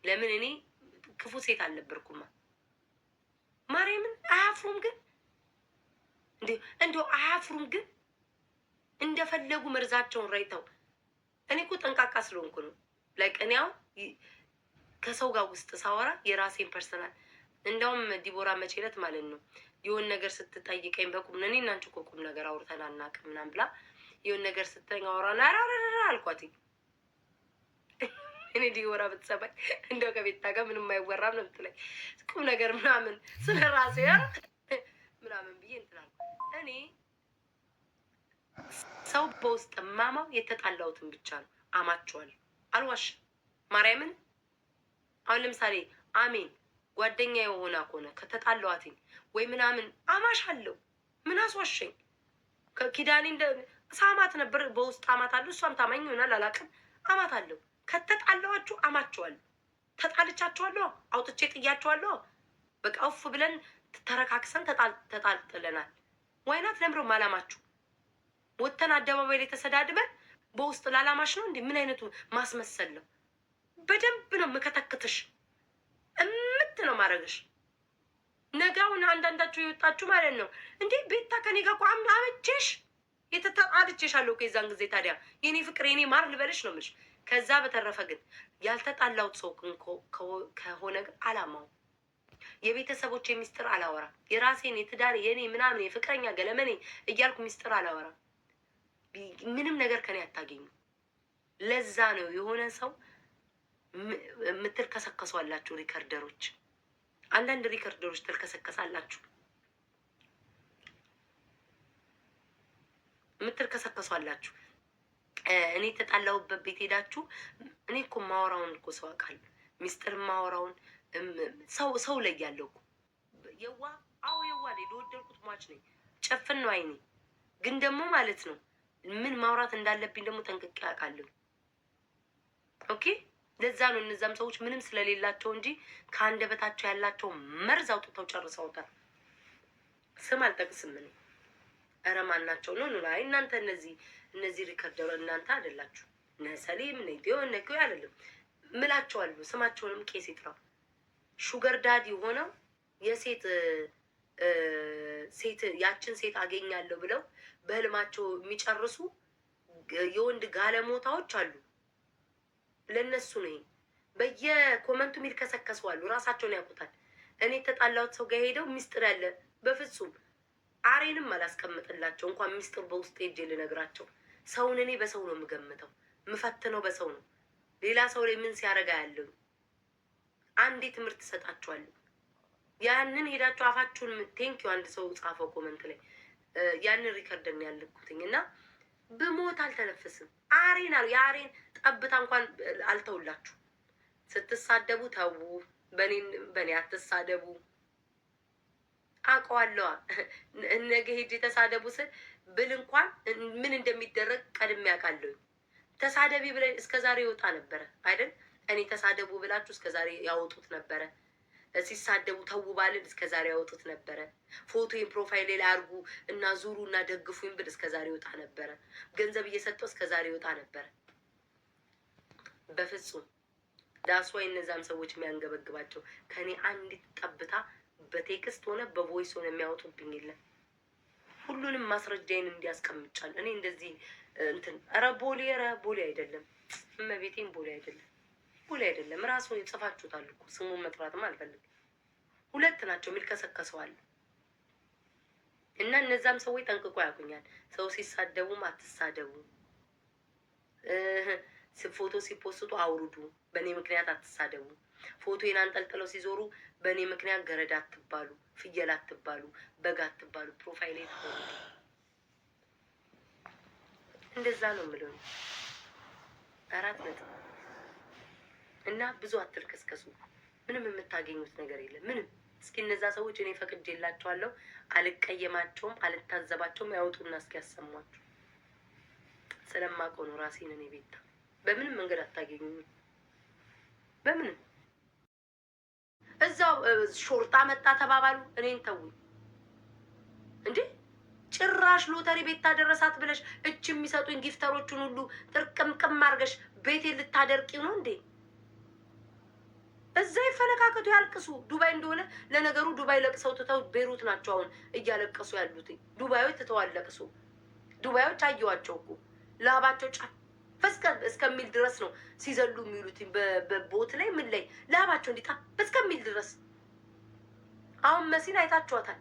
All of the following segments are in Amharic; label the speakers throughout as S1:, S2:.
S1: ለምን እኔ ክፉ ሴት አልነበርኩማ። ማርያምን አያፍሩም ግን እንደው አያፍሩም ግን እንደፈለጉ መርዛቸውን ረይተው። እኔ እኮ ጠንቃቃ ስለሆንኩ ነው። ላይክ እኔ አሁን ከሰው ጋር ውስጥ ሳወራ የራሴን ፐርሰናል እንደውም ዲቦራ መቼለት ማለት ነው የሆን ነገር ስትጠይቀኝ በቁም እኔ እና አንቺ እኮ ቁም ነገር አውርተን አናውቅም ምናምን ብላ የሆን ነገር ስትጠይቀኝ አወራና አልኳትኝ። እኔ ዲቦራ ብትሰማኝ እንደው ከቤታ ጋር ምንም አይወራም ነው የምትለኝ። ቁም ነገር ምናምን ስለ ራሴ ምናምን ብዬ እንትን አልኩ። እኔ ሰው በውስጥ ማማው የተጣላሁትን ብቻ ነው አማቸዋለሁ። አልዋሽም ማርያምን። አሁን ለምሳሌ አሜን ጓደኛ የሆና ከሆነ ከተጣላዋትኝ ወይ ምናምን አማሻለሁ። ምን አስዋሸኝ? ከኪዳኔ እንደ ሳማት ነበር በውስጥ አማት አለሁ። እሷም ታማኝ ይሆናል አላውቅም። አማት አለሁ። ከተጣላዋችሁ አማቸዋለሁ። ተጣልቻቸዋለሁ፣ አውጥቼ ጥያቸዋለሁ። በቃ ውፍ ብለን ተረካክሰን ተጣልጥለናል። ዋይናት ለምሮ ማላማችሁ ወተን አደባባይ ላይ ተሰዳድበን በውስጥ ላላማሽ ነው እንዴ? ምን አይነቱ ማስመሰል ነው? በደንብ ነው ምከተክትሽ፣ እምት ነው ማድረግሽ። ነጋውን አንዳንዳችሁ የወጣችሁ ማለት ነው እንዴ ቤታ ከኔ ጋር ቋም አመቼሽ የተጣልቼሻለሁ ከዛን ጊዜ ታዲያ የኔ ፍቅር የኔ ማር ልበልሽ ነው የምልሽ። ከዛ በተረፈ ግን ያልተጣላሁት ሰው ከሆነ ግን አላማው የቤተሰቦች የሚስጥር አላወራ። የራሴን የትዳር የኔ ምናምን የፍቅረኛ ገለመኔ እያልኩ ሚስጥር አላወራ። ምንም ነገር ከኔ አታገኙ። ለዛ ነው የሆነ ሰው ምትልከሰከሷላችሁ ሪከርደሮች፣ አንዳንድ ሪከርደሮች ትልከሰከሳላችሁ፣ ምትልከሰከሷላችሁ። እኔ ተጣላሁበት ቤት ሄዳችሁ እኔ እኮ ማወራውን እኮ ሰው አውቃለሁ። ሚስጥር ማወራውን ሰው ላይ ያለው እኮ የዋ አዎ የዋ ላይ ለወደድኩት ሟች ነኝ። ጨፍን ነው አይኔ ግን ደግሞ ማለት ነው ምን ማውራት እንዳለብኝ ደግሞ ጠንቅቄ አውቃለሁ። ኦኬ ለዛ ነው እነዛም ሰዎች ምንም ስለሌላቸው እንጂ ከአንደበታቸው ያላቸው መርዝ አውጥተው ጨርሰውታል። ስም አልጠቅስም እኔ። ኧረ ማናቸው ነው ነው አይ እናንተ እነዚህ ሪከርደር እናንተ አይደላችሁ። ነሰሊም ነዲዮ ነኩ አይደለም ምላቸዋለሁ። ስማቸውንም ቄስ ይጥራው። ሹገር ዳዲ ሆነው የሴት ያችን ሴት አገኛለሁ ብለው በህልማቸው የሚጨርሱ የወንድ ጋለሞታዎች አሉ። ለነሱ ነው በየኮመንቱ የሚልከሰከሱ አሉ። ራሳቸውን ያውቁታል። እኔ የተጣላሁት ሰው ጋር ሄደው ሚስጥር ያለ በፍጹም አሬንም አላስቀምጥላቸው። እንኳን ሚስጥር በውስጥ ሄጄ ልነግራቸው። ሰውን እኔ በሰው ነው የምገምተው፣ የምፈትነው በሰው ነው። ሌላ ሰው ላይ ምን ሲያረጋ ያለው አንዴ ትምህርት ሰጣችኋለሁ። ያንን ሄዳችሁ አፋችሁን ቴንኪው አንድ ሰው ጻፈው ኮመንት ላይ ያንን ሪከርደን ያልኩትኝ እና ብሞት አልተነፍስም። የአሬን ጠብታ እንኳን አልተውላችሁ። ስትሳደቡ ተዉ፣ በኔ አትሳደቡ። አውቀዋለሁ ነገ ሄጄ ተሳደቡ ስል ብል እንኳን ምን እንደሚደረግ ቀድሜ ያውቃለሁ። ተሳደቢ ብለ እስከዛሬ ይወጣ ነበረ አይደል? እኔ ተሳደቡ ብላችሁ እስከዛሬ ያወጡት ነበረ። ሲሳደቡ ተው ባልን እስከዛሬ ያወጡት ነበረ። ፎቶዬን ፕሮፋይል ላይ አርጉ እና ዙሩ እና ደግፉኝ ብል እስከዛሬ ይወጣ ነበረ። ገንዘብ እየሰጠው እስከዛሬ ይወጣ ነበረ። በፍጹም ዳስዋይ እነዛም ሰዎች የሚያንገበግባቸው ከኔ አንዲት ጠብታ በቴክስት ሆነ በቮይስ ሆነ የሚያወጡብኝ የለም። ሁሉንም ማስረጃዬን እንዲያስቀምጫል። እኔ እንደዚህ እንትን ቦሌ አይደለም፣ እመቤቴን ቦሌ አይደለም። ራሱ ጽፋችሁታል እኮ ስሙን መጥራትም አልፈልግም። ሁለት ናቸው የሚልከሰከሰዋል እና እነዛም ሰዎች ጠንቅቆ ያውቁኛል። ሰው ሲሳደቡም አትሳደቡ፣ ፎቶ ሲፖስቱ አውርዱ፣ በእኔ ምክንያት አትሳደቡ። ፎቶዬን አንጠልጥለው ሲዞሩ በእኔ ምክንያት ገረድ አትባሉ፣ ፍየል አትባሉ፣ በግ አትባሉ። ፕሮፋይል ተቆርጡ። እንደዛ ነው የምለው። 4 ነጥብ እና ብዙ አትልከስከሱ። ምንም የምታገኙት ነገር የለም። ምንም እስኪ እነዛ ሰዎች እኔ ፈቅጄላቸዋለሁ፣ አልቀየማቸውም፣ አልታዘባቸውም። ያወጡና እስኪ ያሰሟቸው። ስለማውቀው ነው ራሴን። እኔ ቤታ በምንም መንገድ አታገኙኝም። በምንም እዛው ሾርጣ መጣ ተባባሉ። እኔን ተውኝ እንዴ! ጭራሽ ሎተሪ ቤት ታደረሳት ብለሽ እች የሚሰጡኝ ጊፍተሮቹን ሁሉ ጥርቅምቅም አድርገሽ ቤቴ ልታደርቂ ነው እንዴ? እዛ ይፈነካከቱ ያልቅሱ። ዱባይ እንደሆነ ለነገሩ ዱባይ ለቅሰው ትተው ቤሩት ናቸው አሁን እያለቀሱ ያሉት። ዱባዮች ትተው አለቅሱ። ዱባዮች አየዋቸው እኮ ላባቸው ጫፍ እስከሚል ድረስ ነው ሲዘሉ የሚሉት በቦት ላይ ምን ላይ ላባቸው እንዲጣፍ እስከሚል ድረስ። አሁን መሲን አይታችኋታል።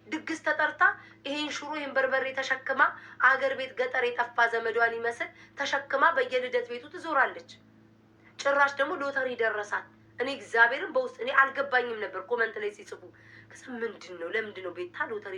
S1: ድግስ ተጠርታ ይሄን ሽሮ ይሄን በርበሬ ተሸክማ አገር ቤት ገጠር የጠፋ ዘመዷን ይመስል ተሸክማ በየልደት ቤቱ ትዞራለች። ጭራሽ ደግሞ ሎተሪ ደረሳት። እኔ እግዚአብሔርን በውስጥ እኔ አልገባኝም ነበር ኮመንት ላይ ሲጽፉ። ከዛ ምንድን ነው ለምንድን ነው ቤታ ሎተሪ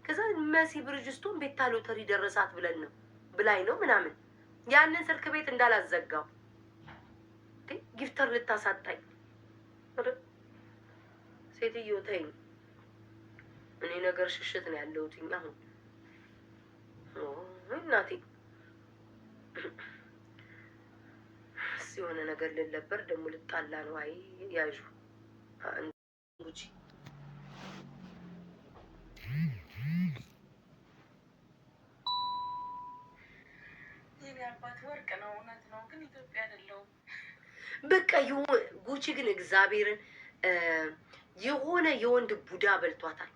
S1: ከዛ መሲ ብርጅስቶን ቤታ ሎተሪ ደረሳት ብለን ነው ብላይ ነው ምናምን ያንን ስልክ ቤት እንዳላዘጋው ጊፍተር ልታሳጣኝ ሴትዮ ተይኝ። እኔ ነገር ሽሽት ነው ያለሁት አሁን እናቴ የሆነ ነገር ልለበር ደግሞ ልጣላ ነው። አይ ያዡ እንጂ
S2: የኔ አባት ወርቅ ነው፣ እውነት ነው፣ ግን ኢትዮጵያ አይደለሁም።
S1: በቃ ጉቺ ግን እግዚአብሔርን የሆነ የወንድ ቡዳ በልቷታል።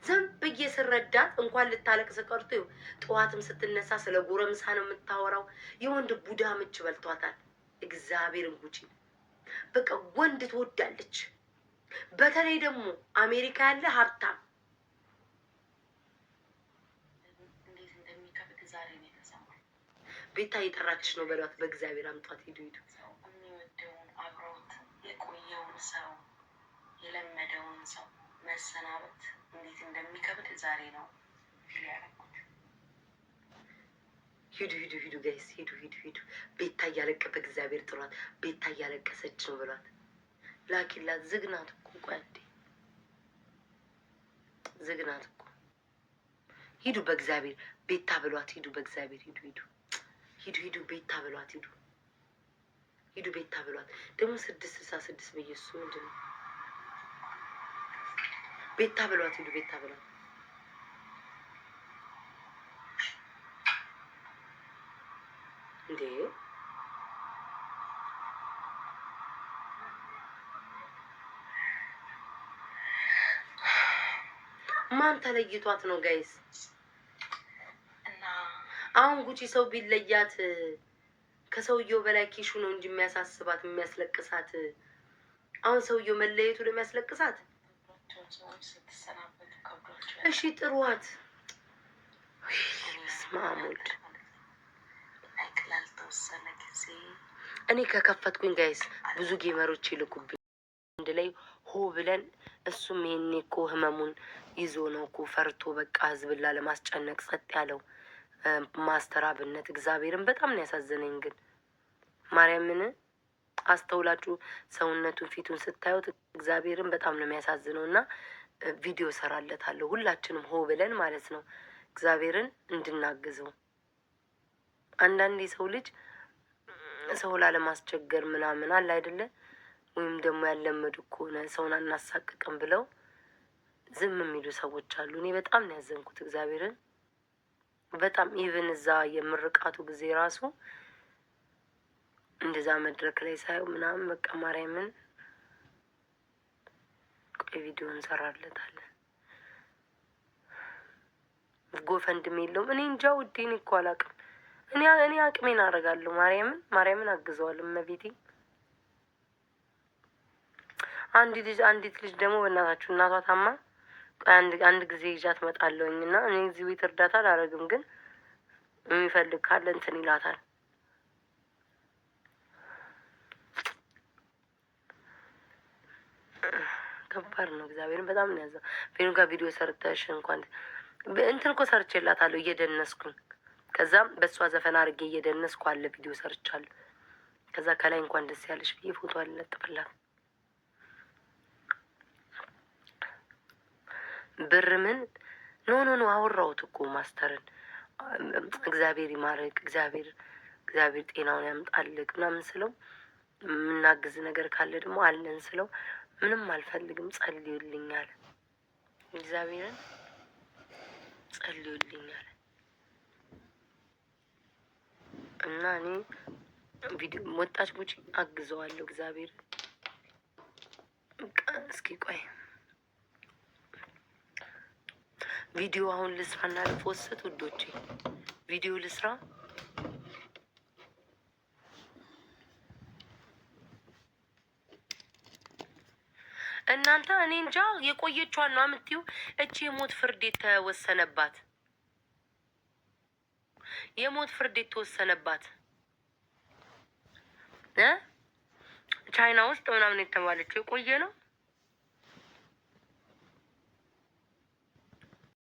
S1: ዝም ብዬ ስረዳት እንኳን ልታለቅስ ቀርቶ ጠዋትም ስትነሳ ስለ ጎረምሳ ነው የምታወራው። የወንድ ቡዳ ምች በልቷታል። እግዚአብሔርን ጉቺ በቃ ወንድ ትወዳለች። በተለይ ደግሞ አሜሪካ ያለ ሀብታም
S2: እንዴት እንደሚከብድ ዛሬ ነው የተሰማኝ።
S1: ቤታ እየጠራችሽ ነው በሏት። በእግዚአብሔር አምጧት። ሂዱ ሂዱ።
S2: ሰው የሚወደውን አብሮት የቆየውን ሰው የለመደውን ሰው መሰናበት እንዴት እንደሚከብድ ዛሬ ነው ፊል ያደረኩት።
S1: ሂዱ ሂዱ ሂዱ ጋይስ ሂዱ ሂዱ ሂዱ። ቤታ እያለቀ በእግዚአብሔር ጥሯት። ቤታ እያለቀሰች ነው ብሏት። ላኪላት። ዝግናት እኮ ቆይ አንዴ ዝግናት እኮ። ሂዱ በእግዚአብሔር ቤታ ብሏት። ሂዱ በእግዚአብሔር ሂዱ ሂዱ ሂዱ ሂዱ ቤታ ብሏት። ሂዱ ሂዱ ቤታ ብሏት። ደግሞ 666 በኢየሱስ ምንድን ነው? ቤታ ብሏት። ሂዱ ቤታ ብሏት። እንዴ ማን ተለይቷት ነው ጋይስ?
S2: እና
S1: አሁን ጉቺ ሰው ቢለያት ከሰውየው በላይ ኪሹ ነው እንጂ የሚያሳስባት የሚያስለቅሳት። አሁን ሰውየው መለየቱ ነው የሚያስለቅሳት።
S2: ስትሰናበቱ ከብዷቸው
S1: እሺ ጥሩዋት። ስማሙድ
S2: ላልተወሰነ ጊዜ
S1: እኔ ከከፈትኩኝ ጋይስ ብዙ ጌመሮች ይልኩብኝ አንድ ላይ ሆ ብለን። እሱም ይሄኔ እኮ ህመሙን ይዞ ነው እኮ ፈርቶ በቃ ህዝብን ላለማስጨነቅ ጸጥ ያለው ማስተር አብነት። እግዚአብሔርን በጣም ነው ያሳዘነኝ። ግን ማርያምን አስተውላችሁ ሰውነቱን ፊቱን ስታዩት እግዚአብሔርን በጣም ነው የሚያሳዝነው። እና ቪዲዮ ሰራለታለሁ ሁላችንም ሆ ብለን ማለት ነው እግዚአብሔርን እንድናግዘው። አንዳንዴ ሰው ልጅ ሰው ላለማስቸገር ምናምን አለ አይደለ? ወይም ደግሞ ያለመዱ ከሆነ ሰውን አናሳቅቅም ብለው ዝም የሚሉ ሰዎች አሉ። እኔ በጣም ነው ያዘንኩት እግዚአብሔርን በጣም ኢቭን እዛ የምርቃቱ ጊዜ ራሱ እንደዛ መድረክ ላይ ሳየው ምናምን በቃ ማርያምን ቆይ ቪዲዮ እንሰራለታለን። ጎፈንድም የለውም። እኔ እንጃ ውዴ፣ እኔ እኮ አላውቅም። እኔ አቅሜን አደርጋለሁ። ማርያምን አግዘዋለሁ። እመቤቴ አንዲት ልጅ ደግሞ በእናታችሁ እናቷ ታማ አንድ ጊዜ ይዣት እመጣለሁኝ እና እኔ እዚህ ቤት እርዳታ አላደርግም፣ ግን የሚፈልግ ካለ እንትን ይላታል። ከባድ ነው። እግዚአብሔርን በጣም ነው ያዘው። ፌኑ ጋር ቪዲዮ ሰርተሽ እንኳን እንትን እኮ ሰርቼላታለሁ እየደነስኩኝ። ከዛም በእሷ ዘፈን አድርጌ እየደነስኩ አለ ቪዲዮ ሰርቻለሁ። ከዛ ከላይ እንኳን ደስ ያለሽ ብዬ ፎቶ አልለጥፍላት። ብር ምን ኖ አወራሁት እኮ ማስተርን። እግዚአብሔር ይማረክ፣ እግዚአብሔር ጤናውን ያምጣልክ ምናምን ስለው የምናግዝ ነገር ካለ ደግሞ አለን ስለው ምንም አልፈልግም ጸልዩልኝ አለ። እግዚአብሔርን ጸልዩልኝ አለ እና እኔ ቪዲዮ ወጣች ጉቺ አግዘዋለሁ። እግዚአብሔር እስኪ ቆይ ቪዲዮ አሁን ልስራና ልፖስት ውዶቼ፣ ቪዲዮ ልስራ። እናንተ እኔ እንጃ የቆየቿን ነው የምትይው። እቺ የሞት ፍርድ የተወሰነባት የሞት ፍርድ የተወሰነባት ቻይና ውስጥ ምናምን የተባለችው የቆየ ነው።